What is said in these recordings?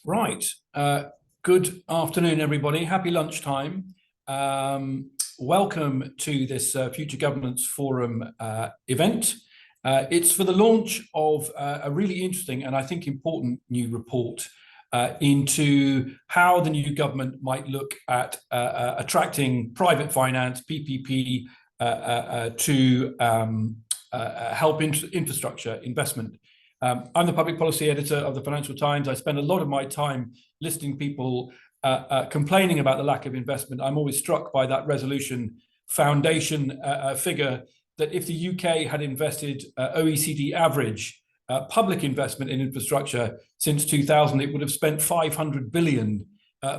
Right. Good afternoon, everybody. Happy lunchtime. Welcome to this Future Governance Forum event. It's for the launch of a really interesting and I think important new report into how the new government might look at attracting private finance, PPP, to help infrastructure investment. I'm the public policy editor of the Financial Times. I spend a lot of my time listening to people complaining about the lack of investment. I'm always struck by that resolution foundation figure that if the UK had invested OECD average public investment in infrastructure since 2000, it would have spent 500 billion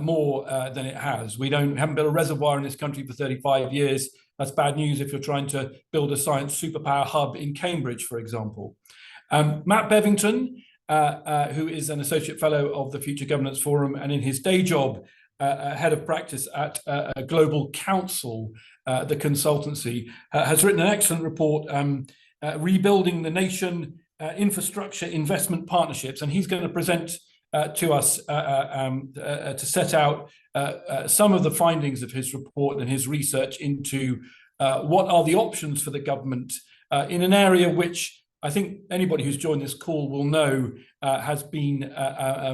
more than it has. We haven't built a reservoir in this country for 35 years. That's bad news if you're trying to build a science superpower hub in Cambridge, for example. Matt Bevington, who is an Associate Fellow of the Future Governance Forum and in his day job, Head of Practice at Global Counsel, the consultancy, has written an excellent report, Rebuilding the Nation Infrastructure Investment Partnerships, and he's going to present to us to set out some of the findings of his report and his research into what are the options for the government in an area which I think anybody who's joined this call will know has been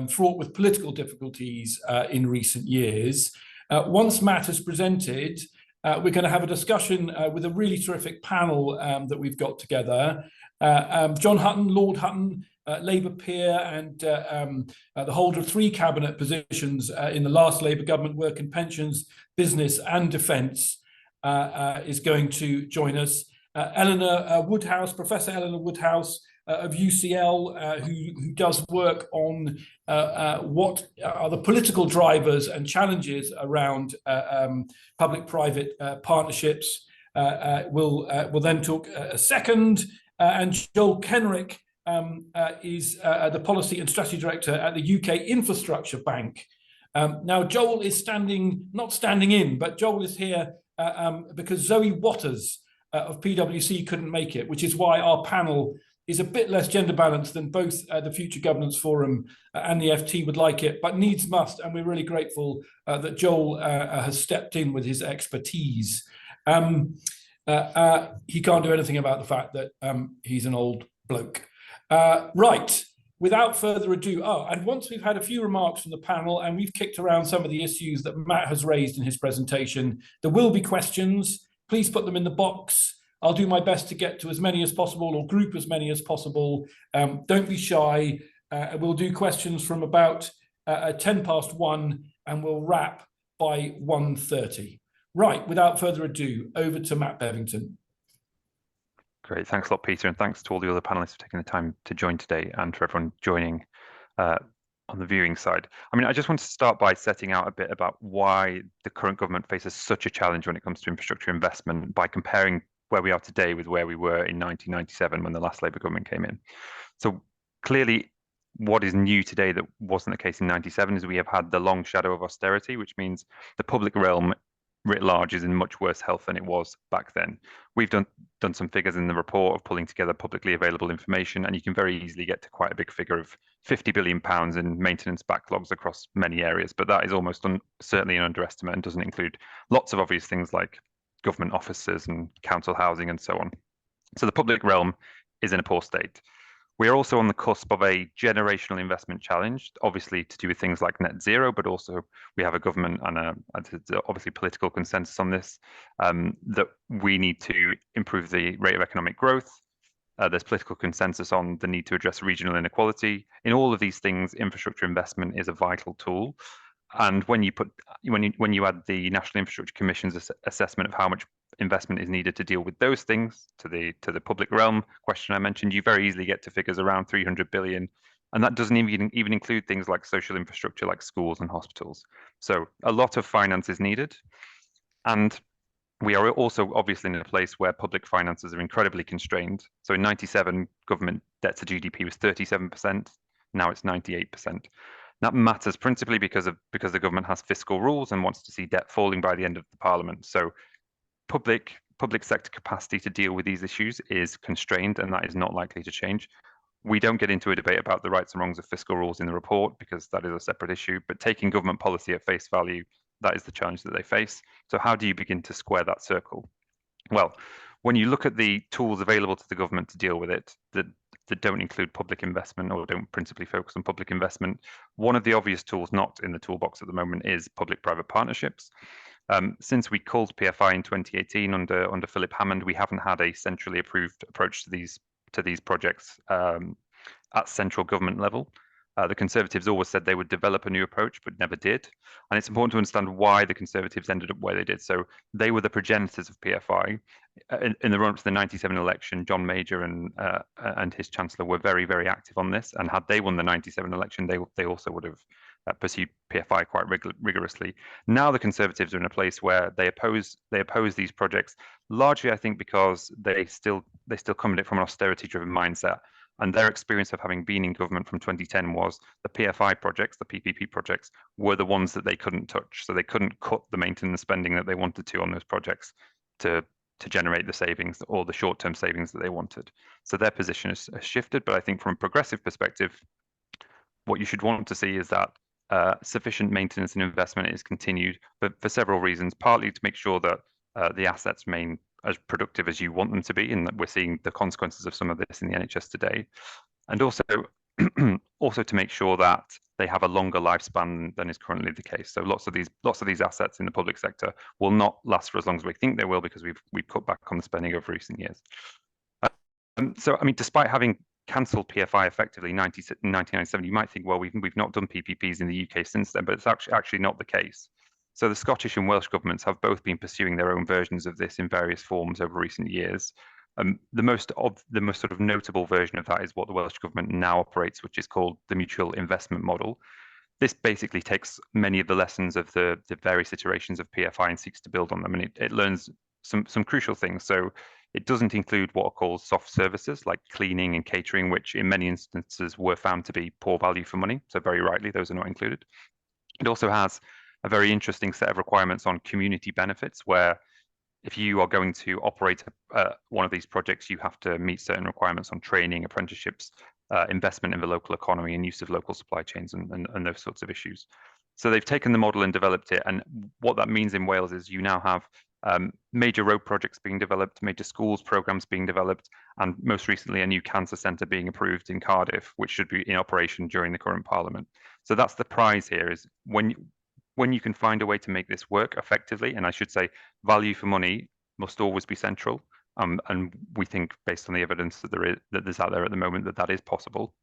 fraught with political difficulties in recent years. Once Matt has presented, we're going to have a discussion with a really terrific panel that we've got together. John Hutton, Lord Hutton, Labour peer and the holder of 3 cabinet positions in the last Labour government, work and pensions, business and defence, is going to join us. Eleanor Woodhouse, Professor Eleanor Woodhouse of UCL, who does work on what are the political drivers and challenges around public-private partnerships, will then talk a second. And Joel Kenrick is the Policy and Strategy Director at the UK Infrastructure Bank. Now, Joel is not standing in, but Joel is here because Zoe Waters of PwC couldn't make it, which is why our panel is a bit less gender balanced than both the Future Governance Forum and the FT would like it, but needs must, and we're really grateful that Joel has stepped in with his expertise. He can't do anything about the fact that he's an old bloke. Right, without further ado, and once we've had a few remarks from the panel and we've kicked around some of the issues that Matt has raised in his presentation, there will be questions. Please put them in the box. I'll do my best to get to as many as possible or group as many as possible. Don't be shy. We'll do questions from about 1:10 and we'll wrap by 1:30. Right, without further ado, over to Matt Bevington. Great, thanks a lot, Peter, and thanks to all the other panelists for taking the time to join today and to everyone joining on the viewing side. I mean, I just want to start by setting out a bit about why the current government faces such a challenge when it comes to infrastructure investment by comparing where we are today with where we were in 1997 when the last Labour government came in. So clearly, what is new today that wasn't the case in 97 is we have had the long shadow of austerity, which means the public realm writ large is in much worse health than it was back then. We've done some figures in the report of pulling together publicly available information, and you can very easily get to quite a big figure of £50 billion in maintenance backlogs across many areas, but that is almost certainly an underestimate and doesn't include lots of obvious things like government offices and council housing and so on. So the public realm is in a poor state. We are also on the cusp of a generational investment challenge, obviously to do with things like net zero, but also we have a government and obviously political consensus on this, that we need to improve the rate of economic growth. There's political consensus on the need to address regional inequality. In all of these things, infrastructure investment is a vital tool. And when you add the National Infrastructure Commission's assessment of how much investment is needed to deal with those things to the public realm question I mentioned, you very easily get to figures around 300 billion, and that doesn't even include things like social infrastructure like schools and hospitals. So a lot of finance is needed, and we are also obviously in a place where public finances are incredibly constrained. So in 97, government debt to GDP was 37%. Now it's 98%. That matters principally because the government has fiscal rules and wants to see debt falling by the end of the Parliament. So public sector capacity to deal with these issues is constrained, and that is not likely to change. We don't get into a debate about the rights and wrongs of fiscal rules in the report because that is a separate issue, but taking government policy at face value, that is the challenge that they face. So how do you begin to square that circle? Well, when you look at the tools available to the government to deal with it, that don't include public investment or don't principally focus on public investment, one of the obvious tools not in the toolbox at the moment is public-private partnerships. Since we culled PFI in 2018 under Philip Hammond, we haven't had a centrally approved approach to these projects at central government level. The Conservatives always said they would develop a new approach, but never did. And it's important to understand why the Conservatives ended up where they did. So they were the progenitors of PFI. In the run-up to the 97 election, John Major and his Chancellor were very, very active on this. And had they won the 97 election, they also would have pursued PFI quite rigorously. Now the Conservatives are in a place where they oppose these projects, largely, I think, because they still come at it from an austerity-driven mindset. And their experience of having been in government from 2010 was the PFI projects, the PPP projects, were the ones that they couldn't touch. So they couldn't cut the maintenance spending that they wanted to on those projects to generate the savings or the short-term savings that they wanted. So their position has shifted. But I think from a progressive perspective, what you should want to see is that sufficient maintenance and investment is continued, but for several reasons, partly to make sure that the assets remain as productive as you want them to be, and that we're seeing the consequences of some of this in the NHS today, and also also to make sure that they have a longer lifespan than is currently the case. So lots of these assets in the public sector will not last for as long as we think they will because we've cut back on the spending over recent years. So I mean, despite having cancelled PFI effectively in 1997, you might think, well, we've not done PPPs in the UK since then, but it's actually not the case. So the Scottish and Welsh governments have both been pursuing their own versions of this in various forms over recent years. The most sort of notable version of that is what the Welsh government now operates, which is called the mutual investment model. This basically takes many of the lessons of the various iterations of PFI and seeks to build on them, and it learns some crucial things. So it doesn't include what are called soft services like cleaning and catering, which in many instances were found to be poor value for money. So very rightly, those are not included. It also has a very interesting set of requirements on community benefits, where if you are going to operate one of these projects, you have to meet certain requirements on training, apprenticeships, investment in the local economy and use of local supply chains and those sorts of issues. So they've taken the model and developed it. And what that means in Wales is you now have major road projects being developed, major schools programs being developed, and most recently a new cancer centre being approved in Cardiff, which should be in operation during the current Parliament. So that's the prize here, is when you can find a way to make this work effectively, and I should say value for money must always be central. And we think, based on the evidence that there's out there at the moment, that is possible.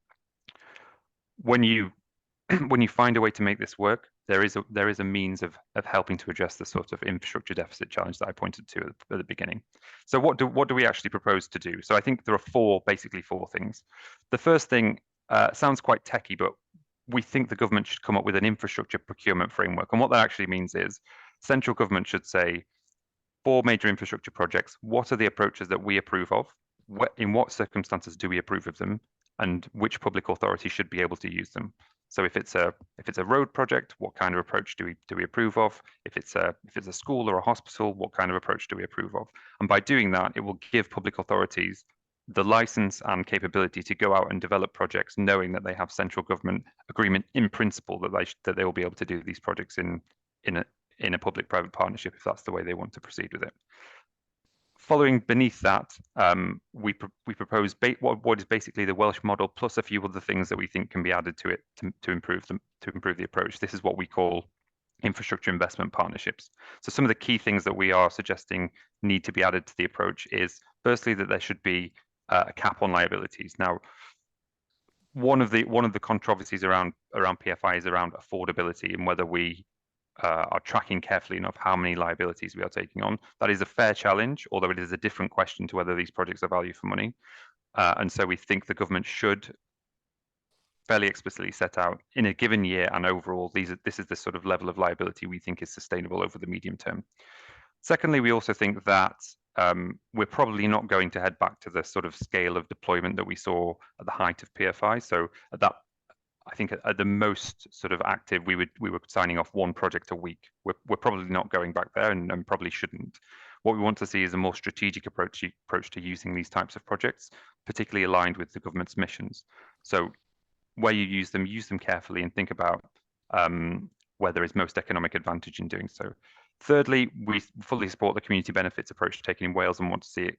When you find a way to make this work, there is a means of helping to address the sort of infrastructure deficit challenge that I pointed to at the beginning. So what do we actually propose to do? So I think there are basically four things. The first thing sounds quite techy, but we think the government should come up with an infrastructure procurement framework. And what that actually means is central government should say, for major infrastructure projects, what are the approaches that we approve of? In what circumstances do we approve of them? And which public authority should be able to use them? So if it's a road project, what kind of approach do we approve of? If it's a school or a hospital, what kind of approach do we approve of? And by doing that, it will give public authorities the license and capability to go out and develop projects, knowing that they have central government agreement in principle that they will be able to do these projects in a public-private partnership if that's the way they want to proceed with it. Following beneath that, we propose what is basically the Welsh model plus a few other things that we think can be added to it to improve the approach. This is what we call infrastructure investment partnerships. So some of the key things that we are suggesting need to be added to the approach is, firstly, that there should be a cap on liabilities. Now, one of the controversies around PFI is around affordability and whether we are tracking carefully enough how many liabilities we are taking on. That is a fair challenge, although it is a different question to whether these projects are value for money. And so we think the government should fairly explicitly set out in a given year and overall, this is the sort of level of liability we think is sustainable over the medium term. Secondly, we also think that we're probably not going to head back to the sort of scale of deployment that we saw at the height of PFI. So at that, I think at the most sort of active, we were signing off one project a week. We're probably not going back there and probably shouldn't. What we want to see is a more strategic approach to using these types of projects, particularly aligned with the government's missions. So where you use them carefully and think about where there is most economic advantage in doing so. Thirdly, we fully support the community benefits approach taken in Wales and want to see it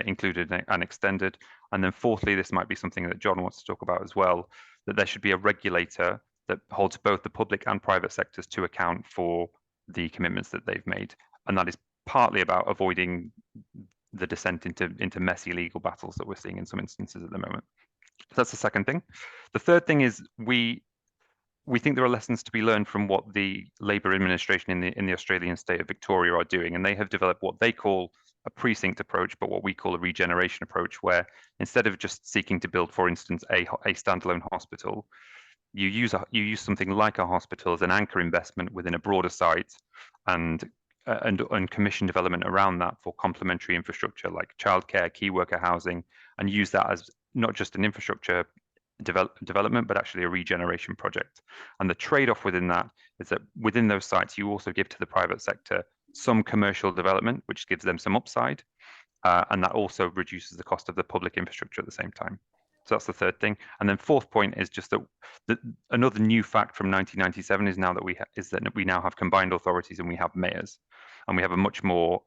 included and extended. And then fourthly, this might be something that John wants to talk about as well, that there should be a regulator that holds both the public and private sectors to account for the commitments that they've made. And that is partly about avoiding the descent into messy legal battles that we're seeing in some instances at the moment. So that's the second thing. The third thing is we think there are lessons to be learned from what the Labour administration in the Australian state of Victoria are doing, and they have developed what they call a precinct approach, but what we call a regeneration approach, where instead of just seeking to build, for instance, a standalone hospital, you use something like a hospital as an anchor investment within a broader site, and commission development around that for complementary infrastructure like childcare, key worker housing, and use that as not just an infrastructure development, but actually a regeneration project. And the trade-off within that is that within those sites, you also give to the private sector some commercial development, which gives them some upside, and that also reduces the cost of the public infrastructure at the same time. So that's the third thing. And then fourth point is just that another new fact from 1997 is that we now have combined authorities and we have mayors, and we have a much more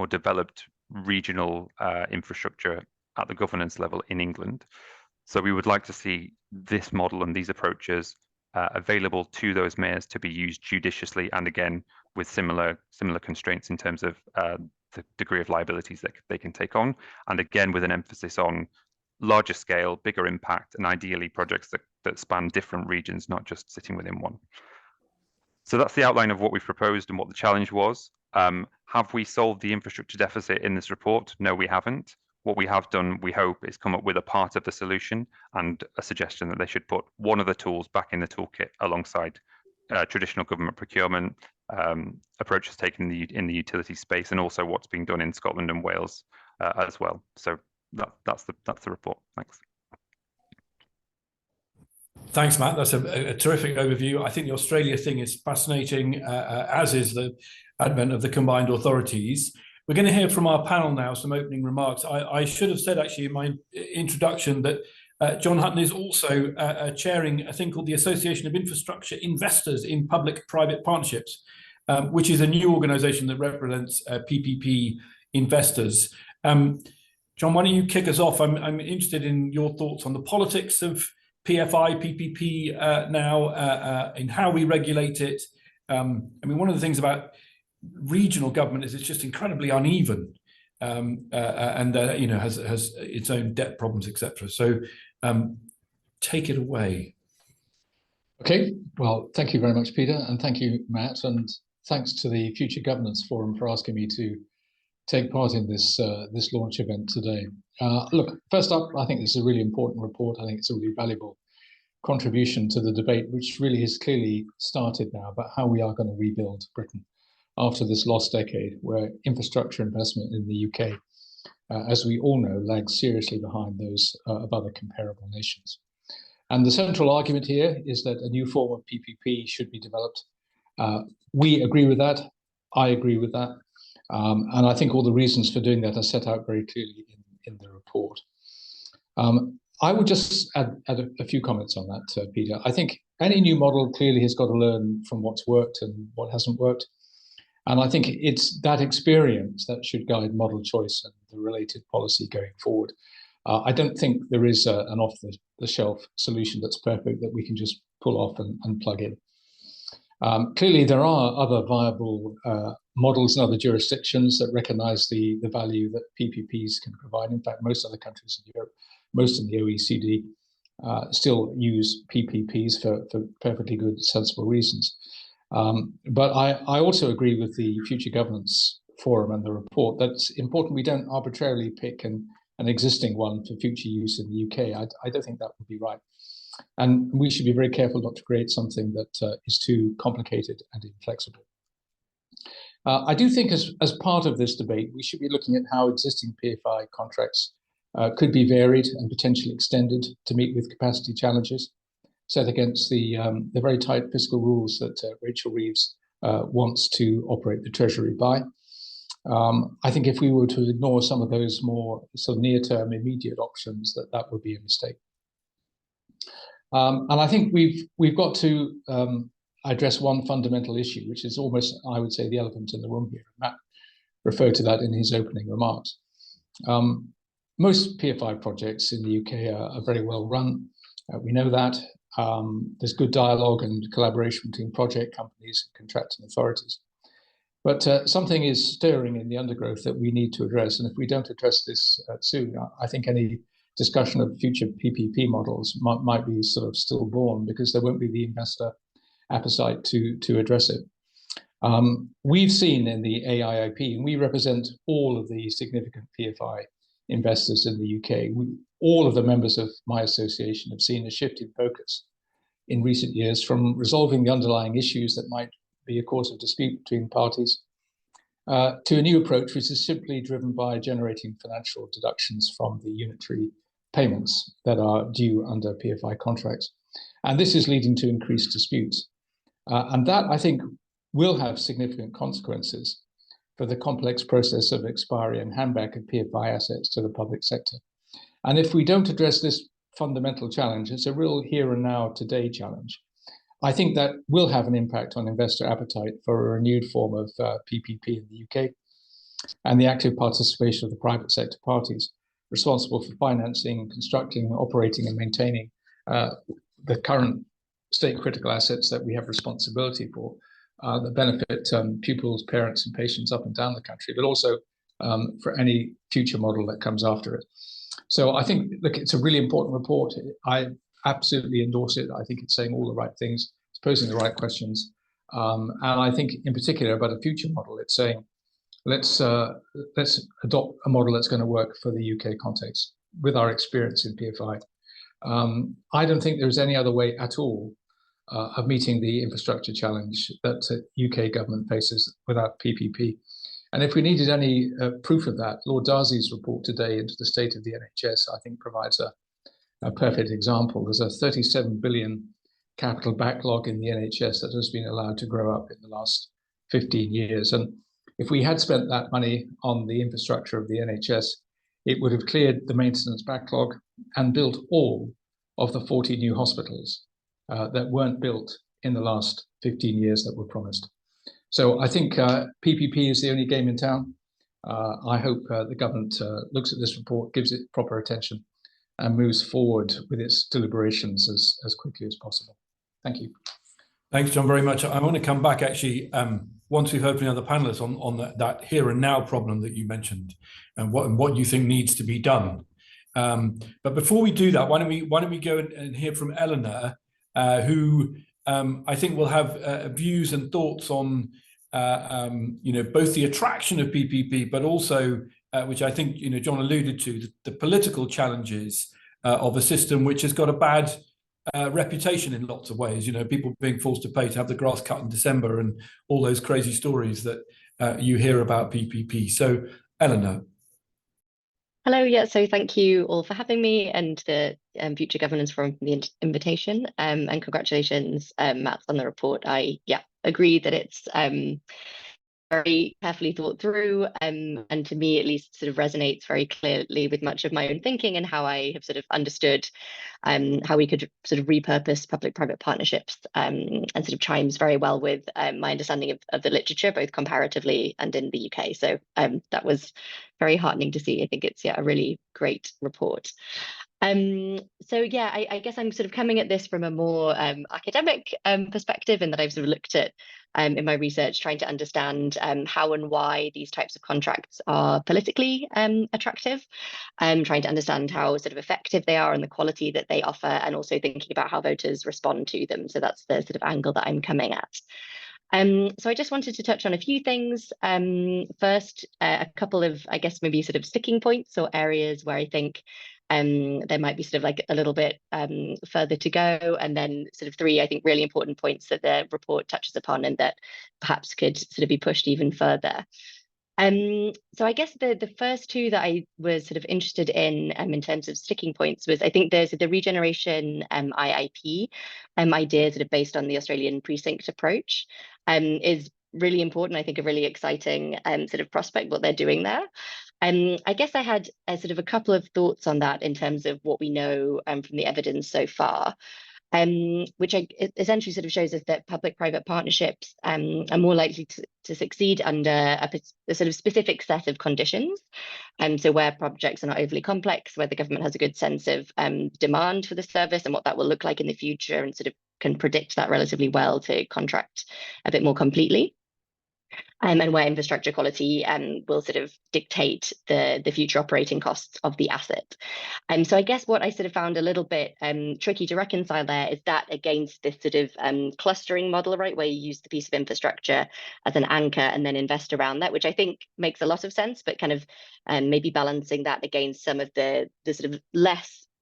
developed regional infrastructure at the governance level in England. So we would like to see this model and these approaches available to those mayors to be used judiciously, and again with similar constraints in terms of the degree of liabilities that they can take on, and again with an emphasis on larger scale, bigger impact, and ideally projects that span different regions, not just sitting within one. So that's the outline of what we've proposed and what the challenge was. Have we solved the infrastructure deficit in this report? No, we haven't. What we have done, we hope, is come up with a part of the solution and a suggestion that they should put one of the tools back in the toolkit alongside traditional government procurement, approaches taken in the utility space, and also what's being done in Scotland and Wales as well. So that's the report. Thanks. Thanks, Matt. That's a terrific overview. I think the Australia thing is fascinating, as is the advent of the combined authorities. We're going to hear from our panel now some opening remarks. I should have said actually in my introduction that John Hutton is also chairing a thing called the Association of Infrastructure Investors in Public-Private Partnerships, which is a new organisation that represents PPP investors. John, why don't you kick us off? I'm interested in your thoughts on the politics of PFI, PPP now, in how we regulate it. I mean, one of the things about regional government is it's just incredibly uneven, and has its own debt problems, etc. So take it away. Okay, well, thank you very much, Peter, and thank you, Matt, and thanks to the Future Governance Forum for asking me to take part in this launch event today. Look, first up, I think this is a really important report. I think it's a really valuable contribution to the debate, which really has clearly started now about how we are going to rebuild Britain after this lost decade, where infrastructure investment in the UK, as we all know, lags seriously behind those of other comparable nations. And the central argument here is that a new form of PPP should be developed. We agree with that. I agree with that. And I think all the reasons for doing that are set out very clearly in the report. I would just add a few comments on that, Peter. I think any new model clearly has got to learn from what's worked and what hasn't worked. And I think it's that experience that should guide model choice and the related policy going forward. I don't think there is an off-the-shelf solution that's perfect that we can just pull off and plug in. Clearly, there are other viable models in other jurisdictions that recognize the value that PPPs can provide. In fact, most other countries in Europe, most in the OECD, still use PPPs for perfectly good, sensible reasons. But I also agree with the Future Governance Forum and the report that it's important we don't arbitrarily pick an existing one for future use in the UK. I don't think that would be right. And we should be very careful not to create something that is too complicated and inflexible. I do think as part of this debate, we should be looking at how existing PFI contracts could be varied and potentially extended to meet with capacity challenges set against the very tight fiscal rules that Rachel Reeves wants to operate the Treasury by. I think if we were to ignore some of those more sort of near-term immediate options, that would be a mistake. And I think we've got to address one fundamental issue, which is almost, I would say, the elephant in the room here. Matt referred to that in his opening remarks. Most PFI projects in the UK are very well run. We know that. There's good dialogue and collaboration between project companies and contracting authorities. But something is stirring in the undergrowth that we need to address. And if we don't address this soon, I think any discussion of future PPP models might be sort of stillborn, because there won't be the investor appetite to address it. We've seen in the AIIP, and we represent all of the significant PFI investors in the UK, all of the members of my association have seen a shift in focus in recent years from resolving the underlying issues that might be a cause of dispute between parties to a new approach, which is simply driven by generating financial deductions from the unitary payments that are due under PFI contracts. And this is leading to increased disputes. And that, I think, will have significant consequences for the complex process of expiry and handback of PFI assets to the public sector. And if we don't address this fundamental challenge, it's a real here and now today challenge. I think that will have an impact on investor appetite for a renewed form of PPP in the UK and the active participation of the private sector parties responsible for financing, constructing, operating and maintaining the current state critical assets that we have responsibility for that benefit pupils, parents and patients up and down the country, but also for any future model that comes after it. So I think, look, it's a really important report. I absolutely endorse it. I think it's saying all the right things, it's posing the right questions. And I think in particular about a future model, it's saying, let's adopt a model that's going to work for the UK context with our experience in PFI. I don't think there's any other way at all of meeting the infrastructure challenge that the UK government faces without PPP. And if we needed any proof of that, Lord Darcy's report today into the state of the NHS, I think, provides a perfect example. There's a 37 billion capital backlog in the NHS that has been allowed to grow up in the last 15 years. And if we had spent that money on the infrastructure of the NHS, it would have cleared the maintenance backlog and built all of the 40 new hospitals that weren't built in the last 15 years that were promised. So I think PPP is the only game in town. I hope the government looks at this report, gives it proper attention, and moves forward with its deliberations as quickly as possible. Thank you. Thanks, John, very much. I want to come back actually once we've heard from the other panelists on that here and now problem that you mentioned and what you think needs to be done. But before we do that, why don't we go and hear from Eleanor, who I think will have views and thoughts on both the attraction of PPP, but also which I think John alluded to, the political challenges of a system which has got a bad reputation in lots of ways. People being forced to pay to have the grass cut in December and all those crazy stories that you hear about PPP. So, Eleanor. Hello, yeah, so thank you all for having me and the Future Governance Forum for the invitation, and congratulations, Matt, on the report. I agree that it's very carefully thought through, and to me at least sort of resonates very clearly with much of my own thinking and how I have sort of understood how we could sort of repurpose public-private partnerships, and sort of chimes very well with my understanding of the literature, both comparatively and in the UK. So that was very heartening to see. I think it's a really great report. So yeah, I guess I'm sort of coming at this from a more academic perspective, in that I've sort of looked at in my research trying to understand how and why these types of contracts are politically attractive, trying to understand how sort of effective they are and the quality that they offer, and also thinking about how voters respond to them. So that's the sort of angle that I'm coming at. So I just wanted to touch on a few things. First, a couple of, I guess, maybe sort of sticking points or areas where I think there might be sort of like a little bit further to go, and then sort of three, I think, really important points that the report touches upon and that perhaps could sort of be pushed even further. So I guess the first two that I was sort of interested in terms of sticking points was, I think there's the regeneration IIP idea sort of based on the Australian precinct approach is really important. I think a really exciting sort of prospect what they're doing there. I guess I had sort of a couple of thoughts on that in terms of what we know from the evidence so far. Which essentially sort of shows us that public-private partnerships are more likely to succeed under a sort of specific set of conditions. So where projects are not overly complex, where the government has a good sense of demand for the service and what that will look like in the future, and sort of can predict that relatively well to contract a bit more completely. And where infrastructure quality will sort of dictate the future operating costs of the asset. So I guess what I sort of found a little bit tricky to reconcile there is that against this sort of clustering model, right, where you use the piece of infrastructure as an anchor and then invest around that, which I think makes a lot of sense, but kind of maybe balancing that against some of the sort of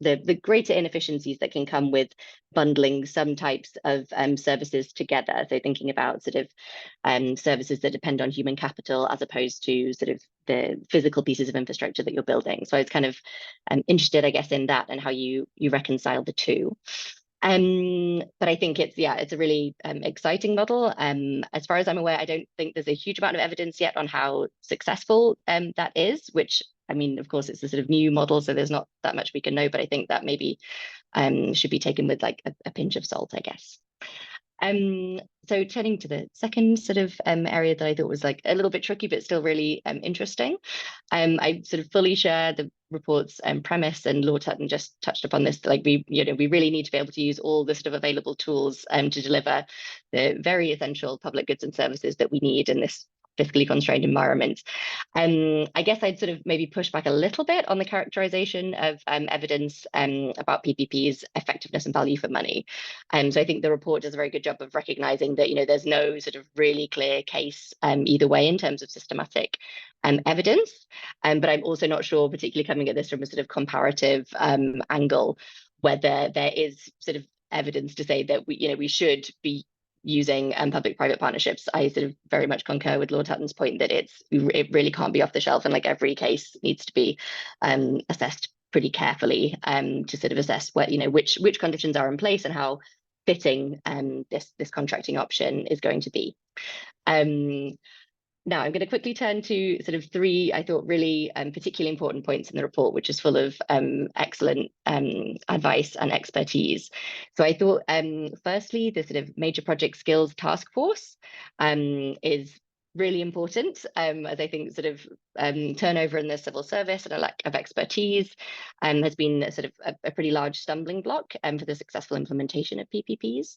the greater inefficiencies that can come with bundling some types of services together. So thinking about sort of services that depend on human capital as opposed to sort of the physical pieces of infrastructure that you're building. So I was kind of interested, I guess, in that and how you reconcile the two. But I think it's a really exciting model. As far as I'm aware, I don't think there's a huge amount of evidence yet on how successful that is, which, I mean, of course, it's a sort of new model, so there's not that much we can know, but I think that maybe should be taken with like a pinch of salt, I guess. So turning to the second sort of area that I thought was like a little bit tricky, but still really interesting. I sort of fully share the report's premise, and Lord Hutton just touched upon this. Like we really need to be able to use all the sort of available tools to deliver the very essential public goods and services that we need in this fiscally constrained environment. I guess I'd sort of maybe push back a little bit on the characterization of evidence about PPP's effectiveness and value for money. So I think the report does a very good job of recognizing that, there's no sort of really clear case either way in terms of systematic evidence. But I'm also not sure, particularly coming at this from a sort of comparative angle, whether there is sort of evidence to say that we should be using public-private partnerships. I sort of very much concur with Lord Hutton's point that it really can't be off the shelf, and like every case needs to be assessed pretty carefully to sort of assess what which conditions are in place and how fitting this contracting option is going to be. Now, I'm going to quickly turn to sort of three, I thought, really particularly important points in the report, which is full of excellent advice and expertise. So I thought, firstly, the sort of major project skills task force is really important, as I think sort of turnover in the civil service and a lack of expertise has been sort of a pretty large stumbling block for the successful implementation of PPPs.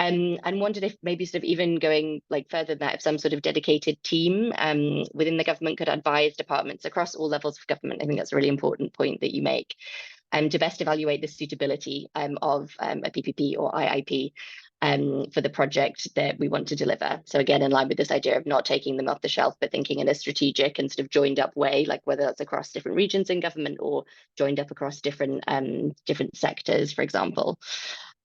And wondered if maybe sort of even going like further than that, if some sort of dedicated team within the government could advise departments across all levels of government. I think that's a really important point that you make, to best evaluate the suitability of a PPP or IIP for the project that we want to deliver. So again, in line with this idea of not taking them off the shelf, but thinking in a strategic and sort of joined up way, like whether that's across different regions in government or joined up across different sectors, for example.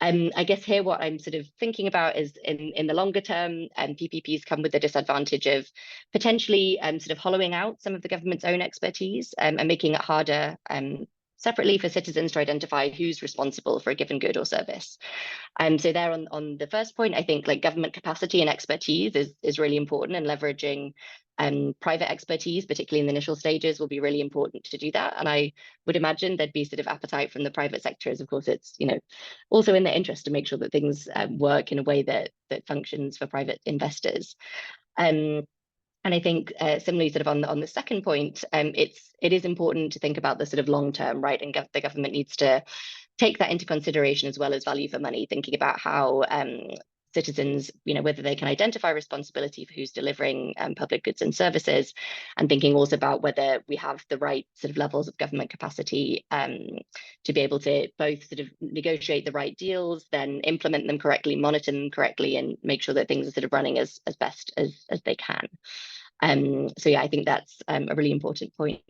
I guess here what I'm sort of thinking about is in the longer term, PPPs come with the disadvantage of potentially sort of hollowing out some of the government's own expertise and making it harder separately for citizens to identify who's responsible for a given good or service. So there on the first point, I think like government capacity and expertise is really important, and leveraging private expertise, particularly in the initial stages, will be really important to do that. And I would imagine there'd be sort of appetite from the private sector, as of course it's also in their interest to make sure that things work in a way that functions for private investors. And I think similarly, sort of on the second point, it is important to think about the sort of long term, right? And the government needs to take that into consideration as well as value for money, thinking about how citizens, whether they can identify responsibility for who's delivering public goods and services, and thinking also about whether we have the right sort of levels of government capacity to be able to both sort of negotiate the right deals, then implement them correctly, monitor them correctly, and make sure that things are sort of running as best as they can. So yeah, I think that's a really important point.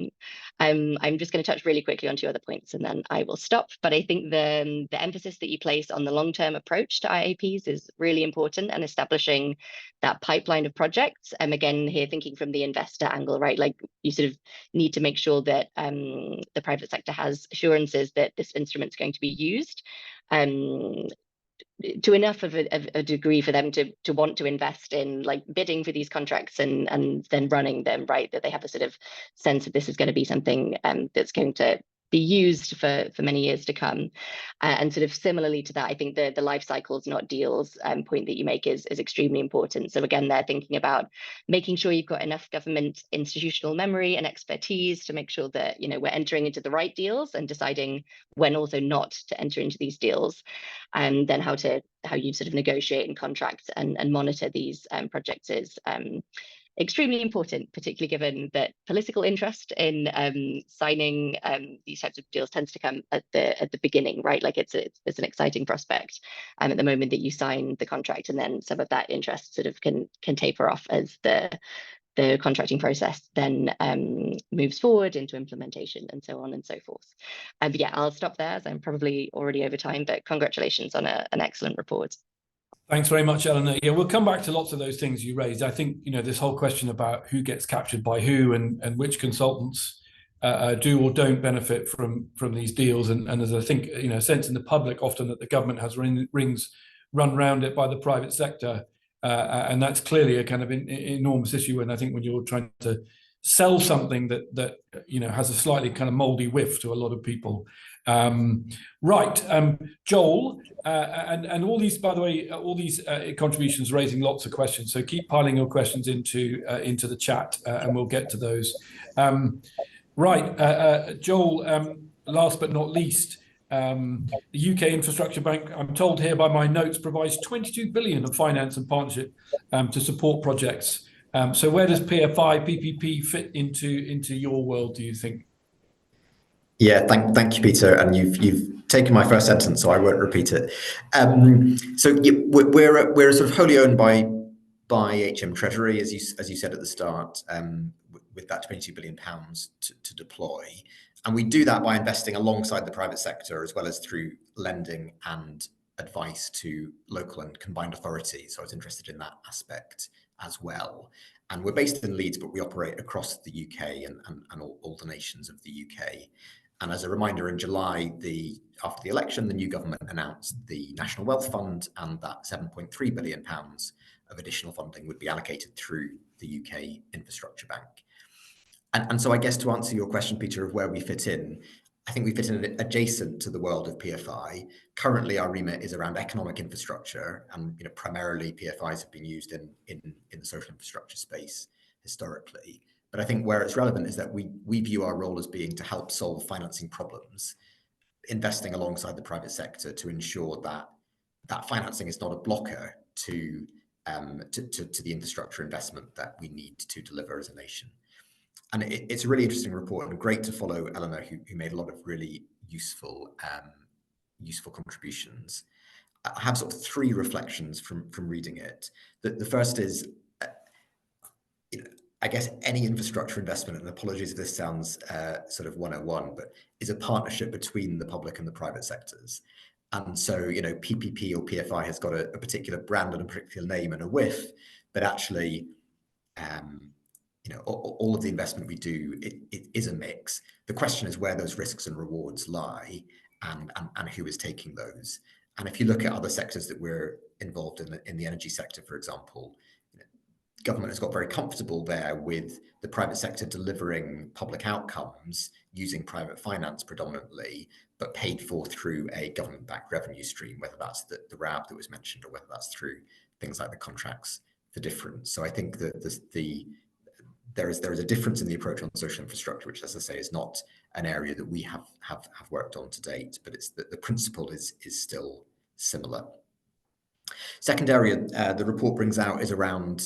I'm just going to touch really quickly on two other points and then I will stop. But I think the emphasis that you place on the long-term approach to IAPs is really important, and establishing that pipeline of projects. Again, here thinking from the investor angle, right? Like you sort of need to make sure that the private sector has assurances that this instrument is going to be used to enough of a degree for them to want to invest in like bidding for these contracts and then running them, right? That they have a sort of sense that this is going to be something that's going to be used for many years to come. And sort of similarly to that, I think the life cycles, not deals point that you make is extremely important. So again, they're thinking about making sure you've got enough government institutional memory and expertise to make sure that, you know, we're entering into the right deals and deciding when also not to enter into these deals, and then how you sort of negotiate and contract and monitor these projects is extremely important, particularly given that political interest in signing these types of deals tends to come at the beginning, right? Like it's an exciting prospect at the moment that you sign the contract, and then some of that interest sort of can taper off as the contracting process then moves forward into implementation and so on and so forth. But yeah, I'll stop there as I'm probably already over time, but congratulations on an excellent report. Thanks very much, Eleanor. Yeah, we'll come back to lots of those things you raised. I think, you know, this whole question about who gets captured by who and which consultants do or don't benefit from these deals. And as I think, you know, a sense in the public often that the government has rings run around it by the private sector. And that's clearly a kind of enormous issue. And I think when you're trying to sell something that you know has a slightly kind of moldy whiff to a lot of people. Joel, and all these, by the way, all these contributions raising lots of questions. So keep piling your questions into the chat, and we'll get to those. Joel. Last but not least, the UK Infrastructure Bank, I'm told here by my notes, provides 22 billion of finance and partnership to support projects. So where does PFI, PPP fit into your world, do you think? Yeah, thank you, Peter. And you've taken my first sentence, so I won't repeat it. So yeah, we're sort of wholly owned by HM Treasury, as you said at the start, with that £22 billion to deploy. And we do that by investing alongside the private sector, as well as through lending and advice to local and combined authorities. So I was interested in that aspect as well. And we're based in Leeds, but we operate across the UK and all the nations of the UK. And as a reminder, in July, after the election, the new government announced the National Wealth Fund, and that £7.3 billion of additional funding would be allocated through the UK Infrastructure Bank. And so I guess to answer your question, Peter, of where we fit in, I think we fit in adjacent to the world of PFI. Currently, our remit is around economic infrastructure, and primarily PFIs have been used in the social infrastructure space historically. But I think where it's relevant is that we view our role as being to help solve financing problems, investing alongside the private sector to ensure that financing is not a blocker to the infrastructure investment that we need to deliver as a nation. And it's a really interesting report, and great to follow Eleanor, who made a lot of really useful contributions. I have sort of three reflections from reading it. The first is, I guess any infrastructure investment, and apologies if this sounds sort of 101, but is a partnership between the public and the private sectors. And so, PPP or PFI has got a particular brand and a particular name and a whiff, but actually, all of the investment we do, it is a mix. The question is where those risks and rewards lie, and who is taking those. And if you look at other sectors that we're involved in the energy sector, for example, government has got very comfortable there with the private sector delivering public outcomes using private finance predominantly, but paid for through a government-backed revenue stream, whether that's the RAB that was mentioned or whether that's through things like the contracts for difference. So I think that there is a difference in the approach on social infrastructure, which, as I say, is not an area that we have worked on to date, but it's the principle is still similar. Second area the report brings out is around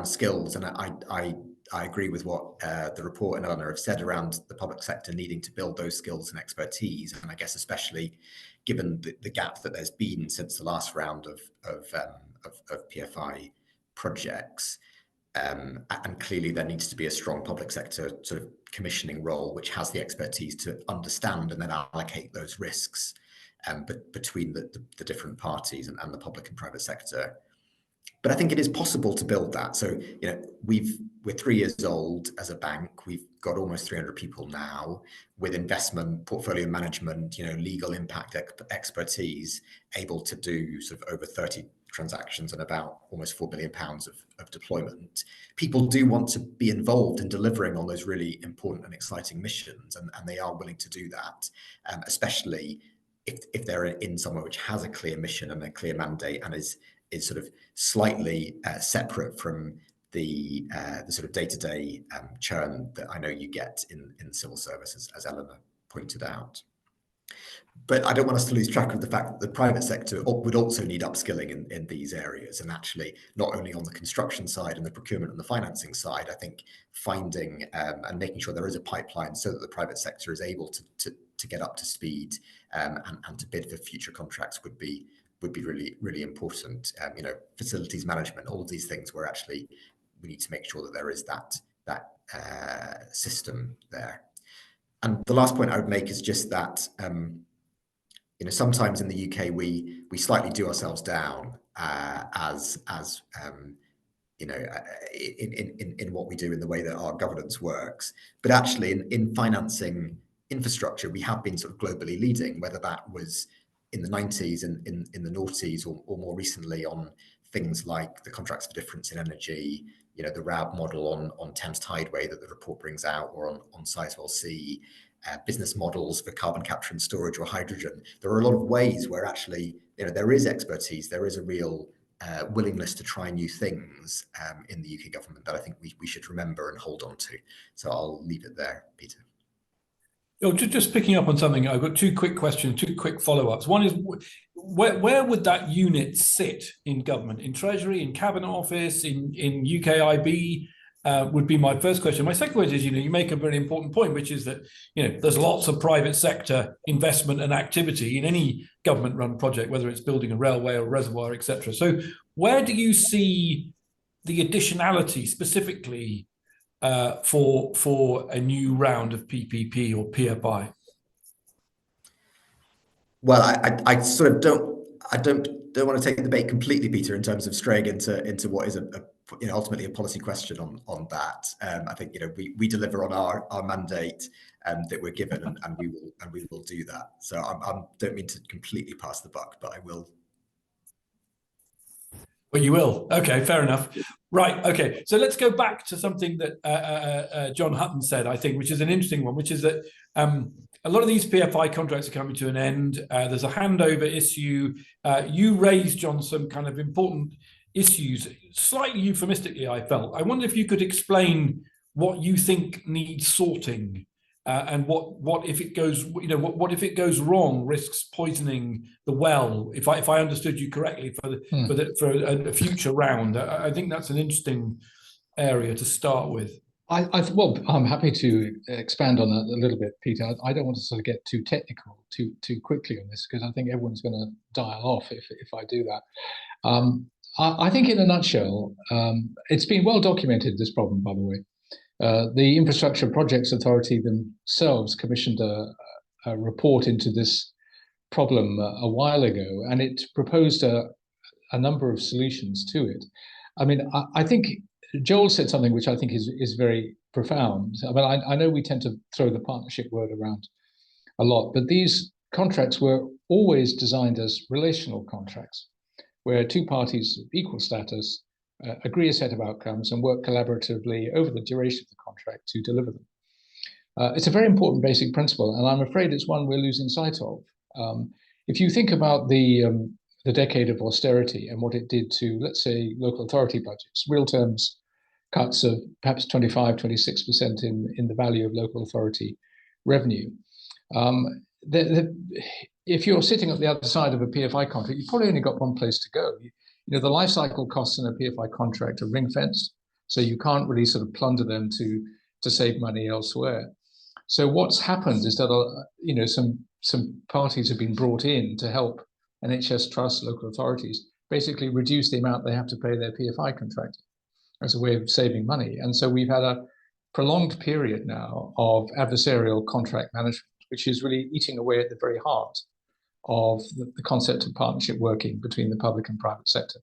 skills, and I agree with what the report and Eleanor have said around the public sector needing to build those skills and expertise, and I guess especially given the gap that there's been since the last round of PFI projects. And clearly there needs to be a strong public sector sort of commissioning role, which has the expertise to understand and then allocate those risks between the different parties and the public and private sector. But I think it is possible to build that. So, we're 3 years old as a bank. We've got almost 300 people now with investment, portfolio management, legal impact expertise, able to do sort of over 30 transactions and about almost £4 billion of deployment. People do want to be involved in delivering on those really important and exciting missions, and they are willing to do that, especially if they're in somewhere which has a clear mission and a clear mandate and is sort of slightly separate from the sort of day-to-day churn that I know you get in the civil service, as Eleanor pointed out. But I don't want us to lose track of the fact that the private sector would also need upskilling in these areas, and actually not only on the construction side and the procurement and the financing side. I think finding and making sure there is a pipeline so that the private sector is able to get up to speed and to bid for future contracts would be really, really important. Facilities management, all of these things where actually we need to make sure that there is that system there. And the last point I would make is just that sometimes in the UK we slightly do ourselves down in what we do in the way that our governance works. But actually in financing infrastructure, we have been sort of globally leading, whether that was in the 90s and in the noughties or more recently on things like the contracts for difference in energy, the RAB model on Thames Tideway that the report brings out, or on Sizewell C, business models for carbon capture and storage or hydrogen. There are a lot of ways where actually there is expertise, there is a real willingness to try new things in the UK government that I think we should remember and hold on to. So I'll leave it there, Peter. Just picking up on something, I've got 2 quick questions, 2 quick follow-ups. One is, where would that unit sit in government? In Treasury, in Cabinet Office, in UKIB? Would be my first question. My second question is, you make a very important point, which is that, there's lots of private sector investment and activity in any government-run project, whether it's building a railway or a reservoir, etc. So where do you see the additionality specifically for a new round of PPP or PFI? Well, I sort of don't want to take the bait completely, Peter, in terms of straying into what is ultimately a policy question on that. I think we deliver on our mandate that we're given, and we will do that. So I don't mean to completely pass the buck, but I will. Well, you will. Okay, fair enough. Right. Okay. So let's go back to something that John Hutton said, I think, which is an interesting one, which is that a lot of these PFI contracts are coming to an end. There's a handover issue. You raised, John, some kind of important issues, slightly euphemistically, I felt. I wonder if you could explain what you think needs sorting, and what if it goes, what if it goes wrong, risks poisoning the well, if I understood you correctly, for a future round. I think that's an interesting area to start with. Well, I'm happy to expand on that a little bit, Peter. I don't want to sort of get too technical too quickly on this, because I think everyone's going to dial off if I do that. I think in a nutshell, it's been well documented, this problem, by the way. The Infrastructure Projects Authority themselves commissioned a report into this problem a while ago, and it proposed a number of solutions to it. I mean, I think Joel said something which I think is very profound. I mean, I know we tend to throw the partnership word around a lot, but these contracts were always designed as relational contracts, where 2 parties of equal status agree a set of outcomes and work collaboratively over the duration of the contract to deliver them. It's a very important basic principle, and I'm afraid it's one we're losing sight of. If you think about the decade of austerity and what it did to, let's say, local authority budgets, real terms, cuts of perhaps 25, 26% in the value of local authority revenue. If you're sitting at the other side of a PFI contract, you've probably only got one place to go. The life cycle costs in a PFI contract are ring-fenced, so you can't really sort of plunder them to save money elsewhere. So what's happened is that some parties have been brought in to help NHS trusts, local authorities, basically reduce the amount they have to pay their PFI contractor as a way of saving money. And so we've had a prolonged period now of adversarial contract management, which is really eating away at the very heart of the concept of partnership working between the public and private sector.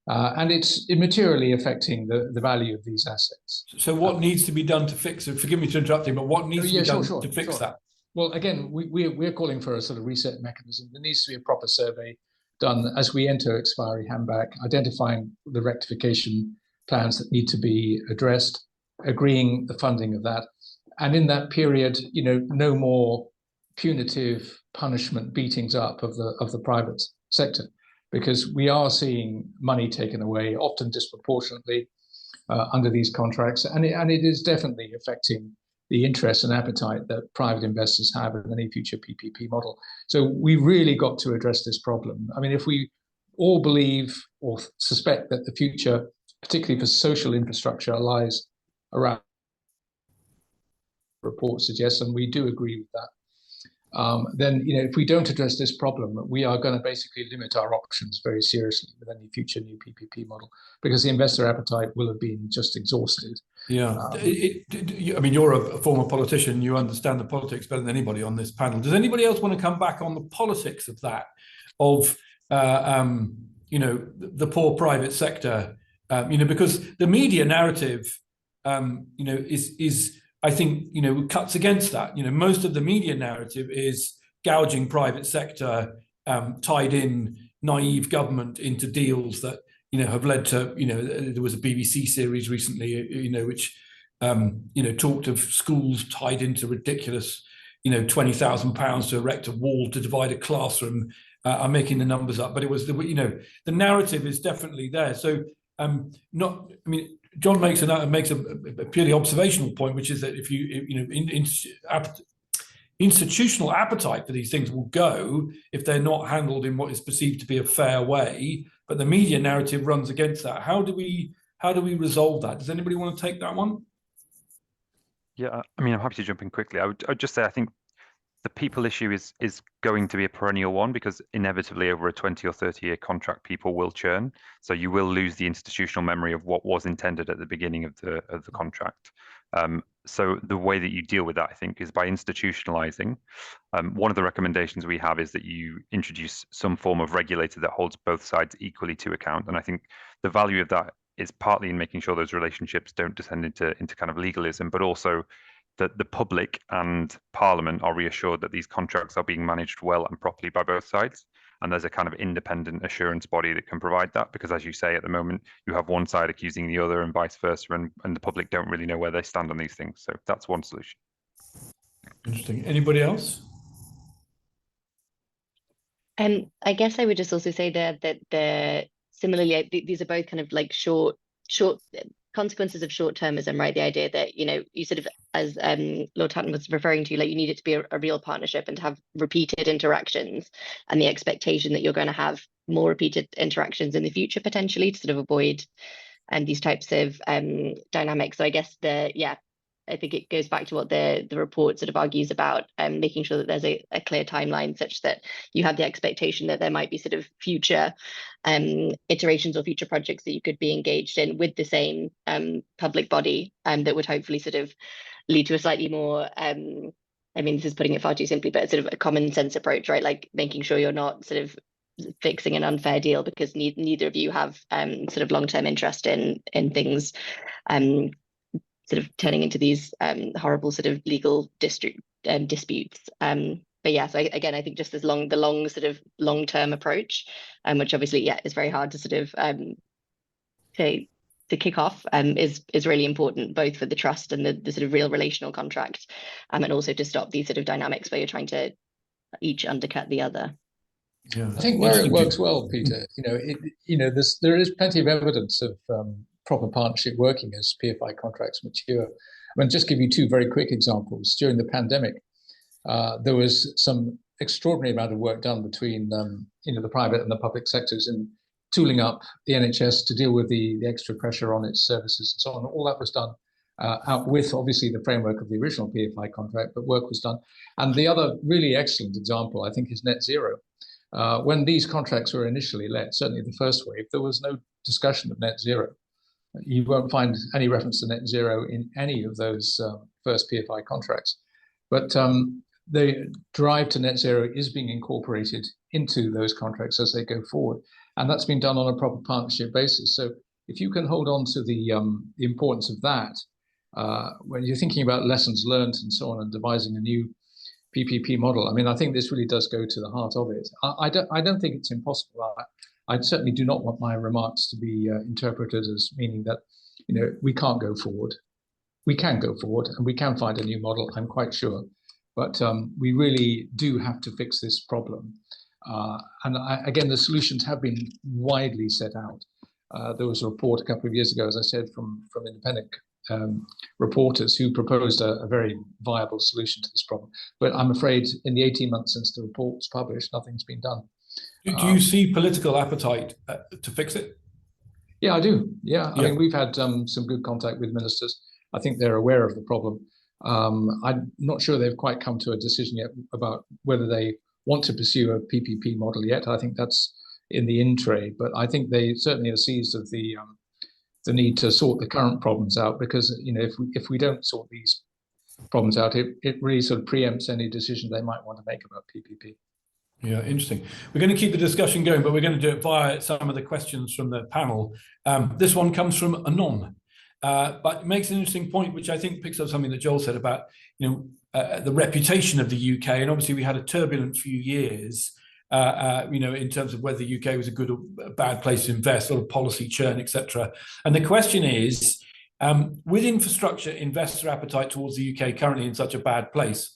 and it's immaterially affecting the value of these assets. So what needs to be done to fix it? Forgive me to interrupt you, but what needs to be done to fix that? Well, again, we're calling for a sort of reset mechanism. There needs to be a proper survey done as we enter expiry handback, identifying the rectification plans that need to be addressed, agreeing the funding of that. And in that period, no more punitive punishment beatings up of the private sector, because we are seeing money taken away, often disproportionately, under these contracts, and it is definitely affecting the interest and appetite that private investors have in any future PPP model. So we really got to address this problem. I mean, if we all believe or suspect that the future, particularly for social infrastructure, lies around, report suggests, and we do agree with that, then if we don't address this problem, we are going to basically limit our options very seriously with any future new PPP model, because the investor appetite will have been just exhausted. Yeah, I mean, you're a former politician. You understand the politics better than anybody on this panel. Does anybody else want to come back on the politics of that, of the poor private sector? Because the media narrative, is I think, cuts against that. Most of the media narrative is gouging private sector, tied in naive government into deals that, have led to, there was a BBC series recently, which, talked of schools tied into ridiculous, £20,000 to erect a wall to divide a classroom. I'm making the numbers up, but it was the narrative is definitely there. So, John makes a purely observational point, which is that if institutional appetite for these things will go if they're not handled in what is perceived to be a fair way, but the media narrative runs against that. How do we resolve that? Does anybody want to take that one? Yeah, I mean, I'm happy to jump in quickly. I would just say I think the people issue is going to be a perennial one, because inevitably over a 20 or 30-year contract, people will churn. So you will lose the institutional memory of what was intended at the beginning of the contract. So the way that you deal with that, I think, is by institutionalizing. One of the recommendations we have is that you introduce some form of regulator that holds both sides equally to account. And I think the value of that is partly in making sure those relationships don't descend into kind of legalism, but also that the public and Parliament are reassured that these contracts are being managed well and properly by both sides. And there's a kind of independent assurance body that can provide that, because as you say, at the moment, you have one side accusing the other and vice versa, and the public don't really know where they stand on these things. So that's one solution. Interesting. Anybody else? I guess I would just also say that similarly, these are both kind of like short consequences of short-termism, right? The idea that, you sort of, as Lord Hatton was referring to, like, you need it to be a real partnership and to have repeated interactions, and the expectation that you're going to have more repeated interactions in the future, potentially, to sort of avoid these types of dynamics. So I guess I think it goes back to what the report sort of argues about, making sure that there's a clear timeline such that you have the expectation that there might be sort of future iterations or future projects that you could be engaged in with the same public body, that would hopefully sort of lead to a slightly more, this is putting it far too simply, but sort of a common sense approach, right? Like making sure you're not sort of fixing an unfair deal because neither of you have sort of long-term interest in things sort of turning into these horrible sort of legal disputes. But yeah, so again, I think just the long sort of long-term approach, which obviously, is very hard to sort of to kick off, is really important, both for the trust and the sort of real relational contract, and also to stop these sort of dynamics where you're trying to each undercut the other. Yeah, I think where it works well, Peter, there is plenty of evidence of proper partnership working as PFI contracts mature. I mean, just give you two very quick examples. During the pandemic, there was some extraordinary amount of work done between the private and the public sectors in tooling up the NHS to deal with the extra pressure on its services and so on. All that was done out with, obviously, the framework of the original PFI contract, but work was done. And the other really excellent example, I think, is net zero. When these contracts were initially let, certainly the first wave, there was no discussion of net zero. You won't find any reference to net zero in any of those first PFI contracts. But the drive to net zero is being incorporated into those contracts as they go forward. And that's been done on a proper partnership basis. So if you can hold on to the importance of that, when you're thinking about lessons learned and so on and devising a new PPP model, I mean, I think this really does go to the heart of it. I don't think it's impossible. I certainly do not want my remarks to be interpreted as meaning that, you know, we can't go forward. We can go forward and we can find a new model, I'm quite sure. But we really do have to fix this problem. Again, the solutions have been widely set out. There was a report a couple of years ago, as I said, from independent reporters who proposed a very viable solution to this problem. But I'm afraid in the 18 months since the report was published, nothing's been done. Do you see political appetite to fix it? Yeah, I do. Yeah, I mean, we've had some good contact with ministers. I think they're aware of the problem. I'm not sure they've quite come to a decision yet about whether they want to pursue a PPP model yet. I think that's in the in trade, but I think they certainly are seized of the need to sort the current problems out, because, you know, if we don't sort these problems out, it really sort of preempts any decision they might want to make about PPP. Yeah, interesting. We're going to keep the discussion going, but we're going to do it via some of the questions from the panel. This one comes from Anon, but it makes an interesting point, which I think picks up something that Joel said about, you know, the reputation of the UK. And obviously we had a turbulent few years, you know, in terms of whether the UK was a good or a bad place to invest, sort of policy churn, etc. And the question is, with infrastructure investor appetite towards the UK currently in such a bad place,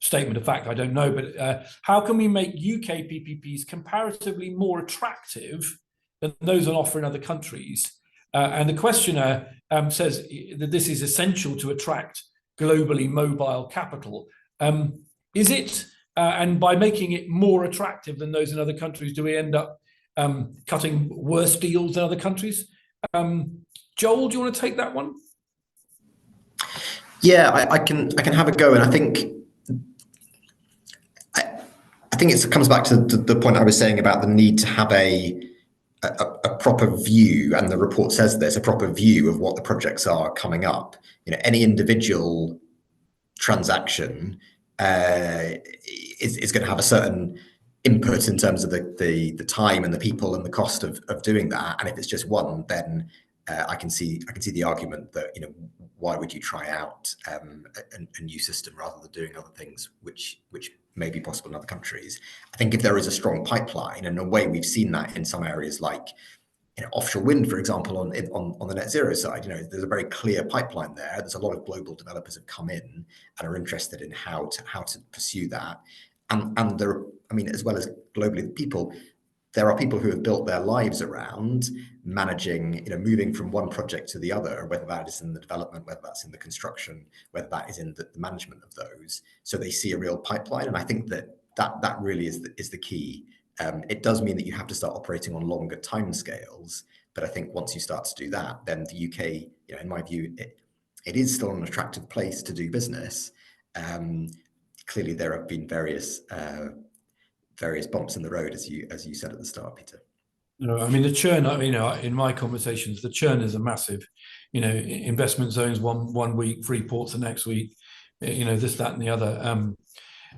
statement of fact, I don't know, but how can we make UK PPPs comparatively more attractive than those on offer in other countries? And the questioner says that this is essential to attract globally mobile capital. Is it, and by making it more attractive than those in other countries, do we end up cutting worse deals than other countries? Joel, do you want to take that one? Yeah, I can have a go, and I think it comes back to the point I was saying about the need to have a proper view, and the report says there's a proper view of what the projects are coming up. You know, any individual transaction is going to have a certain input in terms of the time and the people and the cost of doing that. And if it's just one, then I can see the argument that, you know, why would you try out a new system rather than doing other things which may be possible in other countries. I think if there is a strong pipeline, and in a way we've seen that in some areas like, you know, offshore wind, for example, on the net zero side, you know, there's a very clear pipeline there. There's a lot of global developers have come in and are interested in how to pursue that. And there, I mean, as well as globally, there are people who have built their lives around managing, you know, moving from one project to the other, whether that is in the development, whether that's in the construction, whether that is in the management of those. So they see a real pipeline, and I think that really is the key. It does mean that you have to start operating on longer timescales, but I think once you start to do that, then the UK, you know, in my view, it is still an attractive place to do business. Clearly, there have been various bumps in the road, as you said at the start, Peter. No, I mean, the churn, you know, in my conversations, the churn is a massive, you know, investment zones one week, free ports the next week, you know, this, that, and the other.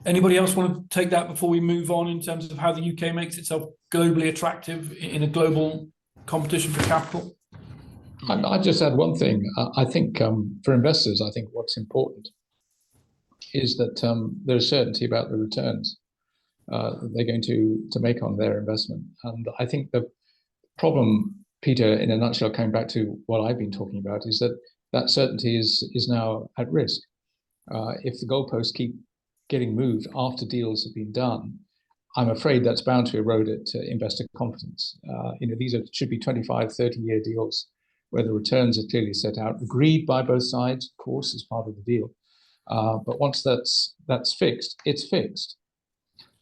Anybody else want to take that before we move on in terms of how the UK makes itself globally attractive in a global competition for capital? I'd just add one thing. I think for investors, I think what's important is that there's certainty about the returns they're going to make on their investment. And I think the problem, Peter, in a nutshell, coming back to what I've been talking about, is that certainty is now at risk. If the goalposts keep getting moved after deals have been done, I'm afraid that's bound to erode investor confidence. You know, these should be 25, 30-year deals where the returns are clearly set out, agreed by both sides, of course, as part of the deal. But once that's fixed, it's fixed.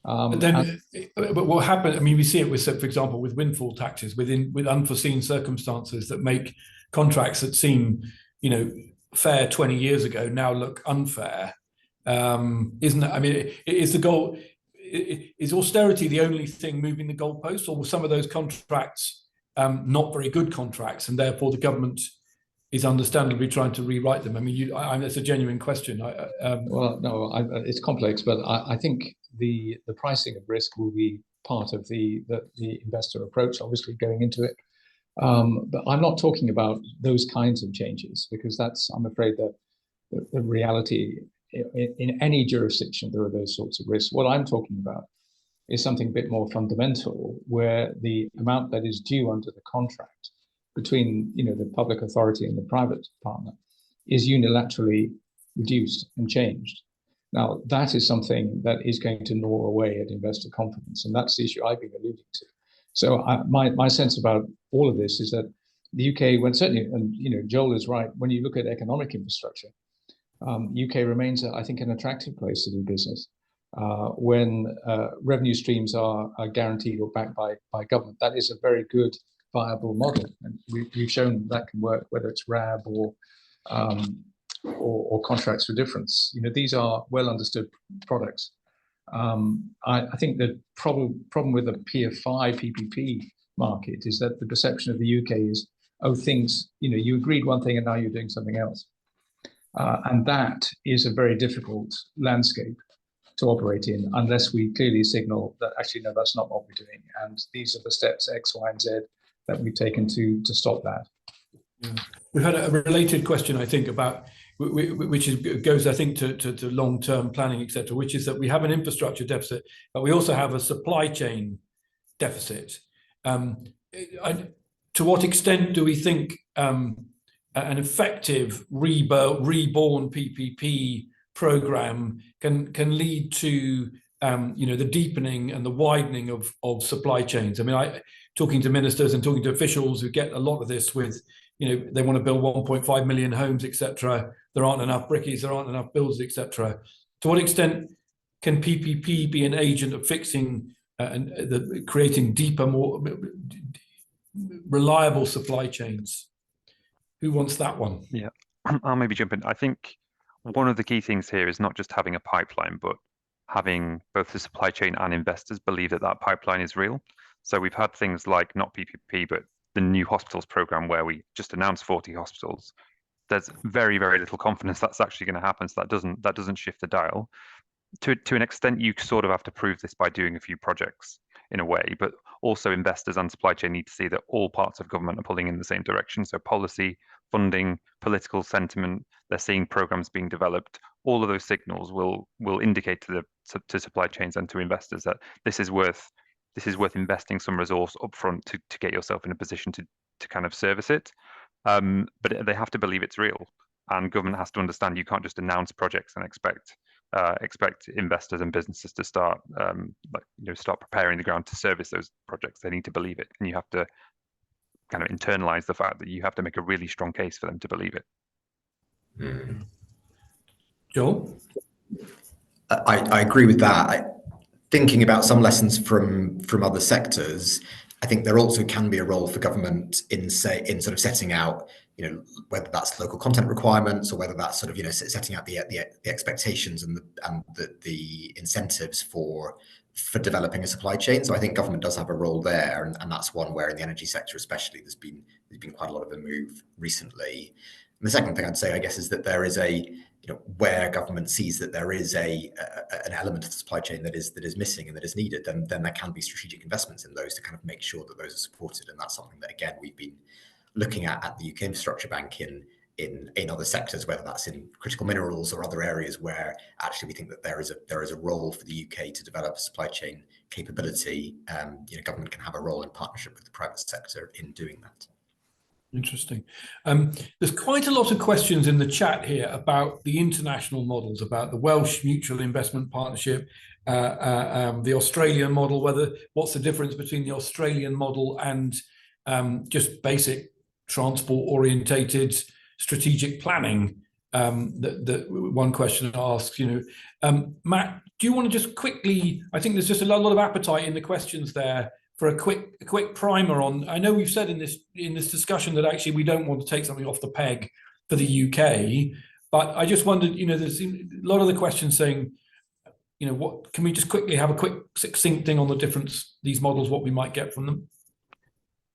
But what happened? I mean, we see it with, for example, with windfall taxes, with unforeseen circumstances that make contracts that seem, you know, fair 20 years ago now look unfair. Isn't it? I mean, is the goal? Is austerity the only thing moving the goalposts, or were some of those contracts not very good contracts, and therefore the government is understandably trying to rewrite them? I mean, that's a genuine question. Well, no, it's complex, but I think the pricing of risk will be part of the investor approach, obviously going into it. But I'm not talking about those kinds of changes, because I'm afraid that the reality in any jurisdiction, there are those sorts of risks. What I'm talking about is something a bit more fundamental, where the amount that is due under the contract between the public authority and the private partner is unilaterally reduced and changed. Now, that is something that is going to gnaw away at investor confidence, and that's the issue I've been alluding to. So my sense about all of this is that the UK, when certainly, and Joel is right, when you look at economic infrastructure, UK remains, I think, an attractive place to do business. When revenue streams are guaranteed or backed by government, that is a very good, viable model, and we've shown that can work, whether it's RAB or contracts for difference. These are well understood products. I think the problem with the PF5 PPP market is that the perception of the UK is, things, you agreed one thing and now you're doing something else. And that is a very difficult landscape to operate in, unless we clearly signal that actually, no, that's not what we're doing. And these are the steps X, Y, and Z that we've taken to stop that. Yeah. We've had a related question, I think, about which goes, I think, to long-term planning, etc., which is that we have an infrastructure deficit, but we also have a supply chain deficit. To what extent do we think an effective reborn PPP program can lead to the deepening and the widening of supply chains? I mean, talking to ministers and talking to officials who get a lot of this with, they want to build 1.5 million homes, etc. There aren't enough brickies, there aren't enough builders, etc. To what extent can PPP be an agent of fixing and creating deeper, more reliable supply chains? Who wants that one? Yeah, I'll maybe jump in. I think one of the key things here is not just having a pipeline, but having both the supply chain and investors believe that that pipeline is real. So we've had things like, not PPP, but the new hospitals program, where we just announced 40 hospitals. There's very, very little confidence that's actually going to happen. So that doesn't shift the dial. To an extent, you sort of have to prove this by doing a few projects in a way, but also investors and supply chain need to see that all parts of government are pulling in the same direction. So policy, funding, political sentiment, they're seeing programs being developed. All of those signals will indicate to supply chains and to investors that this is worth investing some resource upfront to get yourself in a position to kind of service it. But they have to believe it's real, and government has to understand you can't just announce projects and expect investors and businesses to start preparing the ground to service those projects. They need to believe it, and you have to kind of internalize the fact that you have to make a really strong case for them to believe it. Joel? I agree with that. Thinking about some lessons from other sectors, I think there also can be a role for government in sort of setting out, whether that's local content requirements or whether that's sort of setting out the expectations and the incentives for developing a supply chain. So I think government does have a role there, and that's one where in the energy sector especially there's been quite a lot of a move recently. And the second thing I'd say, I guess, is that there is where government sees that there is an element of the supply chain that is missing and that is needed, then there can be strategic investments in those to kind of make sure that those are supported. And that's something that, again, we've been looking at the UK Infrastructure Bank in other sectors, whether that's in critical minerals or other areas where actually we think that there is a role for the UK to develop a supply chain capability. Government can have a role in partnership with the private sector in doing that. Interesting. There's quite a lot of questions in the chat here about the international models, about the Welsh Mutual Investment Partnership, the Australian model, what's the difference between the Australian model and just basic transport-orientated strategic planning. That one question asks, Matt, do you want to just quickly, I think there's just a lot of appetite in the questions there for a quick primer on, I know we've said in this discussion that actually we don't want to take something off the peg for the UK, but I just wondered, there's a lot of the questions saying, what can we just quickly have a quick succinct thing on the difference, these models, what we might get from them?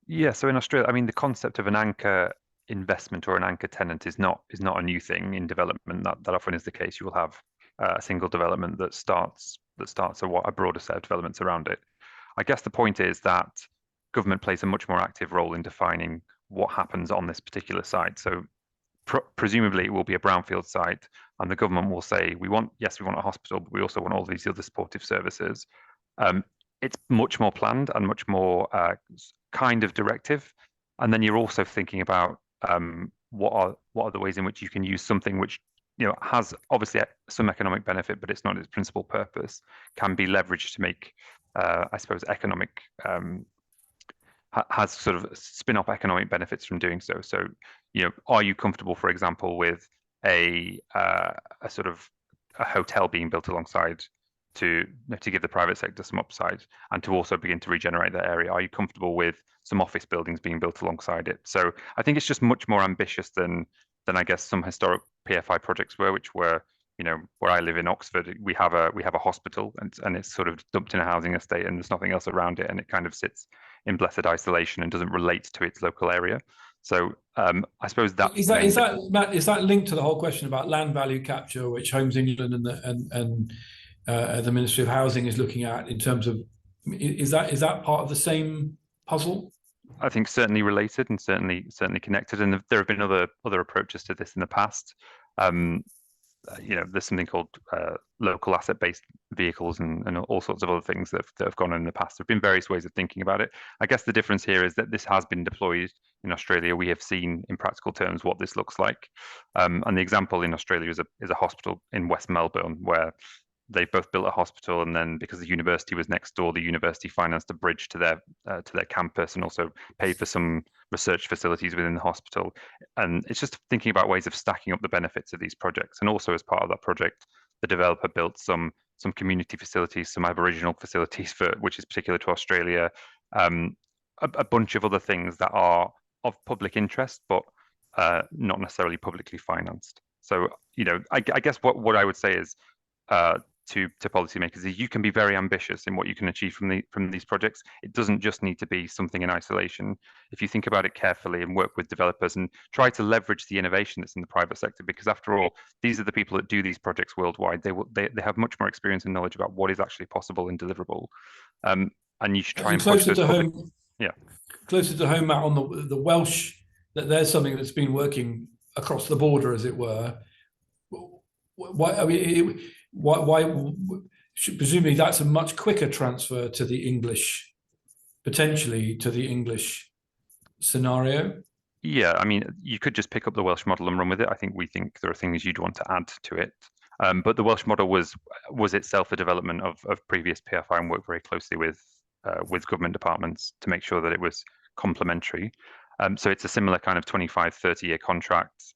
Yeah, so in Australia, I mean, the concept of an anchor investment or an anchor tenant is not a new thing in development. That often is the case. You will have a single development that starts a broader set of developments around it. I guess the point is that government plays a much more active role in defining what happens on this particular site. So presumably it will be a brownfield site, and the government will say, we want a hospital, but we also want all these other supportive services. It's much more planned and much more kind of directive. And then you're also thinking about what are the ways in which you can use something which has obviously some economic benefit, but it's not its principal purpose, can be leveraged to make, I suppose, economic has sort of spin-off economic benefits from doing so. So, are you comfortable, for example, with a sort of a hotel being built alongside to give the private sector some upside and to also begin to regenerate that area? Are you comfortable with some office buildings being built alongside it? So I think it's just much more ambitious than I guess some historic PFI projects were, which were, where I live in Oxford, we have a hospital and it's sort of dumped in a housing estate and there's nothing else around it, and it kind of sits in blessed isolation and doesn't relate to its local area. So I suppose that is that Matt, is that linked to the whole question about land value capture, which Homes England and the Ministry of Housing is looking at in terms of, is that part of the same puzzle? I think certainly related and certainly connected, and there have been other approaches to this in the past. There's something called local asset-based vehicles and all sorts of other things that have gone on in the past. There have been various ways of thinking about it. I guess the difference here is that this has been deployed in Australia. We have seen in practical terms what this looks like, and the example in Australia is a hospital in West Melbourne where they both built a hospital, and then because the university was next door, the university financed a bridge to their campus and also paid for some research facilities within the hospital. And it's just thinking about ways of stacking up the benefits of these projects. And also as part of that project, the developer built some community facilities, some Aboriginal facilities which is particular to Australia, a bunch of other things that are of public interest, but not necessarily publicly financed. So, I guess what I would say is, to policymakers is you can be very ambitious in what you can achieve from these projects. It doesn't just need to be something in isolation. If you think about it carefully and work with developers and try to leverage the innovation that's in the private sector, because after all, these are the people that do these projects worldwide. They have much more experience and knowledge about what is actually possible and deliverable. And you should try and push those home. Yeah, closer to home, Matt, on the Welsh, that there's something that's been working across the border, as it were. Why presumably that's a much quicker transfer to the English, potentially to the English scenario? Yeah, I mean, you could just pick up the Welsh model and run with it. We think there are things you'd want to add to it. But the Welsh model was itself a development of previous PFI and worked very closely with government departments to make sure that it was complementary. So it's a similar kind of 25, 30-year contract,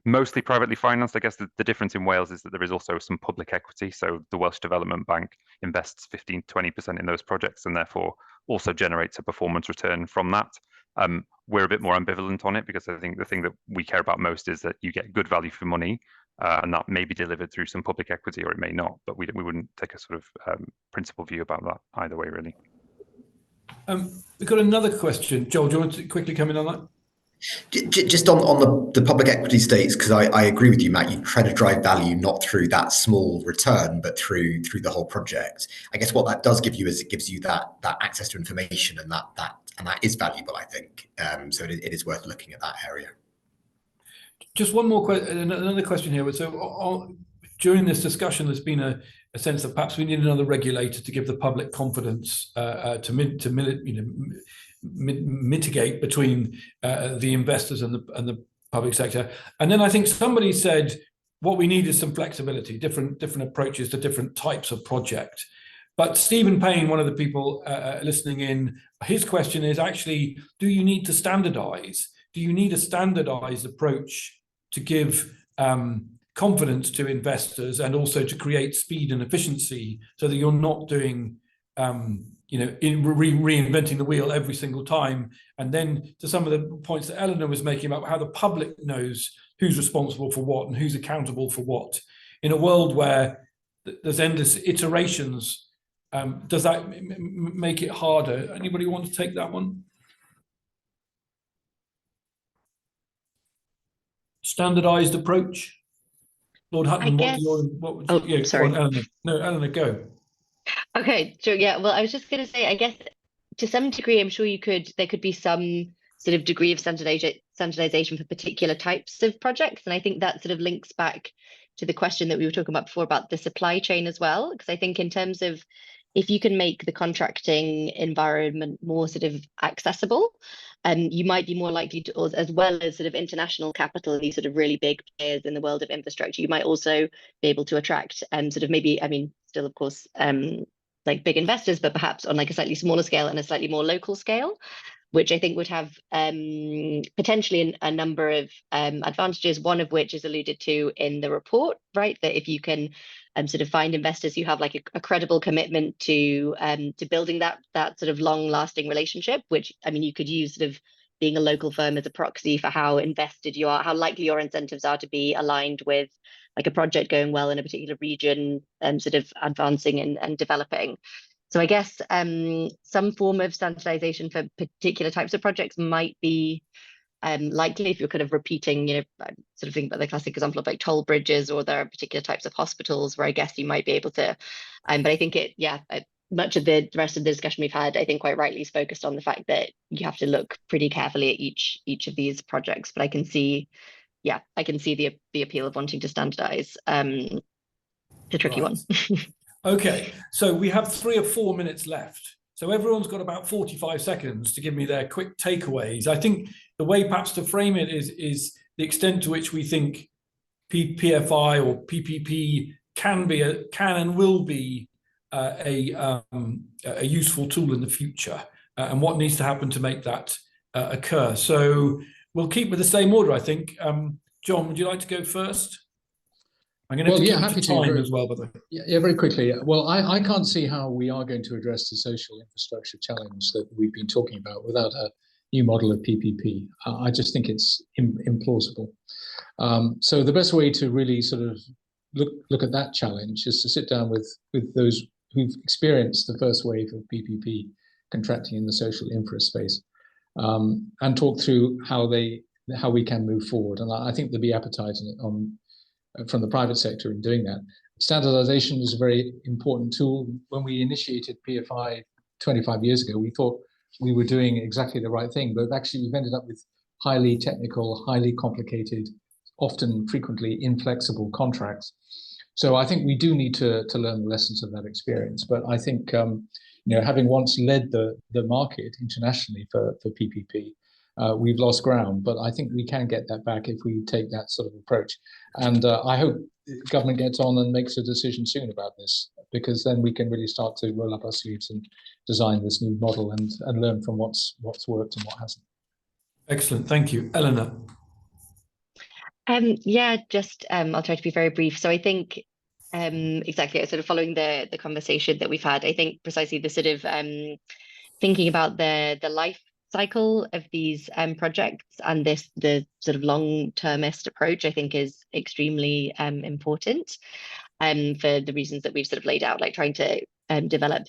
mostly privately financed. I guess the difference in Wales is that there is also some public equity. So the Welsh Development Bank invests 15 to 20% in those projects and therefore also generates a performance return from that. We're a bit more ambivalent on it because I think the thing that we care about most is that you get good value for money, and that may be delivered through some public equity or it may not, but we wouldn't take a sort of principal view about that either way, really. We've got another question. Joel, do you want to quickly come in on that? Just on the public equity stakes, because I agree with you, Matt. You try to drive value not through that small return, but through the whole project. I guess what that does give you is it gives you that access to information, and that is valuable, I think. So it is worth looking at that area. Just one more question, another question here. So during this discussion, there's been a sense that perhaps we need another regulator to give the public confidence to mitigate between the investors and the public sector. And then I think somebody said what we need is some flexibility, different approaches to different types of project. But Stephen Payne, one of the people listening in, his question is actually, do you need to standardize? Do you need a standardized approach to give confidence to investors and also to create speed and efficiency so that you're not doing, reinventing the wheel every single time? And then to some of the points that Eleanor was making about how the public knows who's responsible for what and who's accountable for what. In a world where there's endless iterations, does that make it harder? Anybody want to take that one? standardized approach? Lord Hutton, guess... what would you... Oh, yeah, sorry. go on, Eleanor. No, Eleanor, go. Okay, sure. Yeah, well, I was just going to say, I guess to some degree, I'm sure there could be some sort of degree of standardization for particular types of projects. And I think that sort of links back to the question that we were talking about before about the supply chain as well. Because I think in terms of if you can make the contracting environment more sort of accessible, you might be more likely to, as well as sort of international capital, these sort of really big players in the world of infrastructure, you might also be able to attract sort of maybe, I mean, still, of course, like big investors, but perhaps on like a slightly smaller scale and a slightly more local scale, which I think would have potentially a number of advantages, one of which is alluded to in the report, right? That if you can sort of find investors who have like a credible commitment to building that sort of long-lasting relationship, which, I mean, you could use sort of being a local firm as a proxy for how invested you are, how likely your incentives are to be aligned with like a project going well in a particular region and sort of advancing and developing. So I guess some form of standardization for particular types of projects might be likely if you're kind of repeating, you know, I sort of think about the classic example of like toll bridges, or there are particular types of hospitals where I guess you might be able to, but I think much of the rest of the discussion we've had, I think quite rightly is focused on the fact that you have to look pretty carefully at each of these projects. But I can see the appeal of wanting to standardize. The tricky one. Okay, so we have 3 or 4 minutes left. So everyone's got about 45 seconds to give me their quick takeaways. I think the way perhaps to frame it is the extent to which we think PFI or PPP can and will be a useful tool in the future, and what needs to happen to make that occur. So we'll keep with the same order, I think. John, would you like to go first? I'm going to have to keep time as well, by the way. Yeah, very quickly. Well, I can't see how we are going to address the social infrastructure challenge that we've been talking about without a new model of PPP. I just think it's implausible. So the best way to really sort of look at that challenge is to sit down with those who've experienced the first wave of PPP contracting in the social infra space, and talk through how we can move forward. And I think there'll be appetite from the private sector in doing that. Standardization is a very important tool. When we initiated PFI 25 years ago, we thought we were doing exactly the right thing, but actually we've ended up with highly technical, highly complicated, often frequently inflexible contracts. So I think we do need to learn the lessons of that experience. But I think having once led the market internationally for PPP, we've lost ground, but I think we can get that back if we take that sort of approach. And I hope government gets on and makes a decision soon about this, because then we can really start to roll up our sleeves and design this new model and learn from what's worked and what hasn't. Excellent, thank you. Eleanor. I'll try to be very brief. So I think exactly, sort of following the conversation that we've had, I think precisely the sort of thinking about the life cycle of these projects and the sort of long-termist approach, I think is extremely important for the reasons that we've sort of laid out, like trying to develop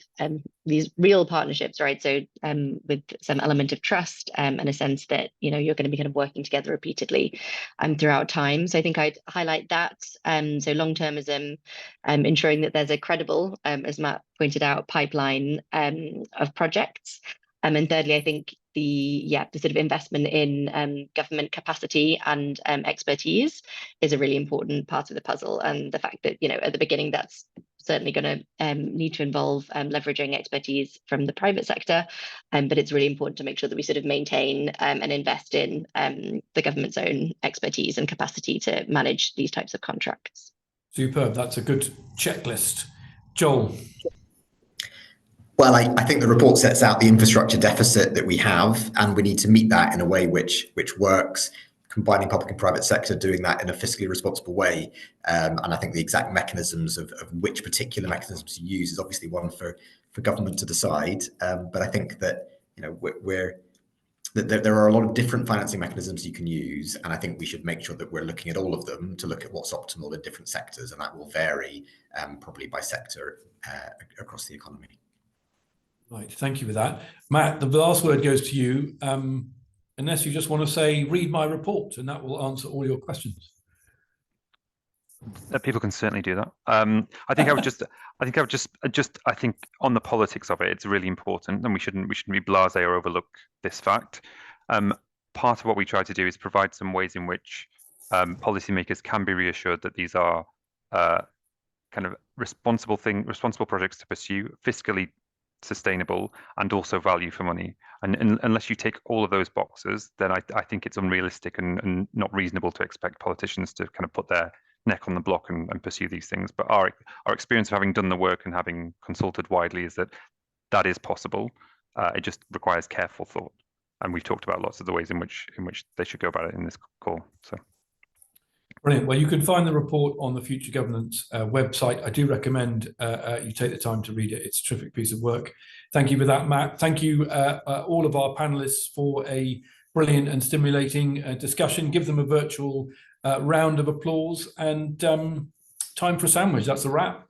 these real partnerships, right? So with some element of trust and a sense that, you're going to be kind of working together repeatedly throughout time. So I think I'd highlight that. So long-termism, ensuring that there's a credible, as Matt pointed out, pipeline of projects. And thirdly, I think the sort of investment in government capacity and expertise is a really important part of the puzzle. And the fact that, at the beginning, that's certainly going to need to involve leveraging expertise from the private sector. But it's really important to make sure that we sort of maintain and invest in the government's own expertise and capacity to manage these types of contracts. Superb. That's a good checklist. Joel. Well, I think the report sets out the infrastructure deficit that we have, and we need to meet that in a way which works, combining public and private sector, doing that in a fiscally responsible way. And I think the exact mechanisms of which particular mechanisms to use is obviously one for government to decide. But I think that there are a lot of different financing mechanisms you can use, and I think we should make sure that we're looking at all of them to look at what's optimal in different sectors, and that will vary probably by sector across the economy. Right, thank you for that. Matt, the last word goes to you. unless you just want to say, read my report, and that will answer all your questions. People can certainly do that. I think I would just, I think on the politics of it, it's really important, and we shouldn't be blasé or overlook this fact. Part of what we try to do is provide some ways in which policymakers can be reassured that these are kind of responsible projects to pursue, fiscally sustainable, and also value for money. And unless you take all of those boxes, then I think it's unrealistic and not reasonable to expect politicians to kind of put their neck on the block and pursue these things. But our experience of having done the work and having consulted widely is that that is possible. It just requires careful thought. And we've talked about lots of the ways in which they should go about it in this call. So. Brilliant. Well, you can find the report on the Future Governance website. I do recommend you take the time to read it. It's a terrific piece of work. Thank you for that, Matt. Thank you, all of our panelists, for a brilliant and stimulating discussion. Give them a virtual round of applause, and time for a sandwich. That's a wrap.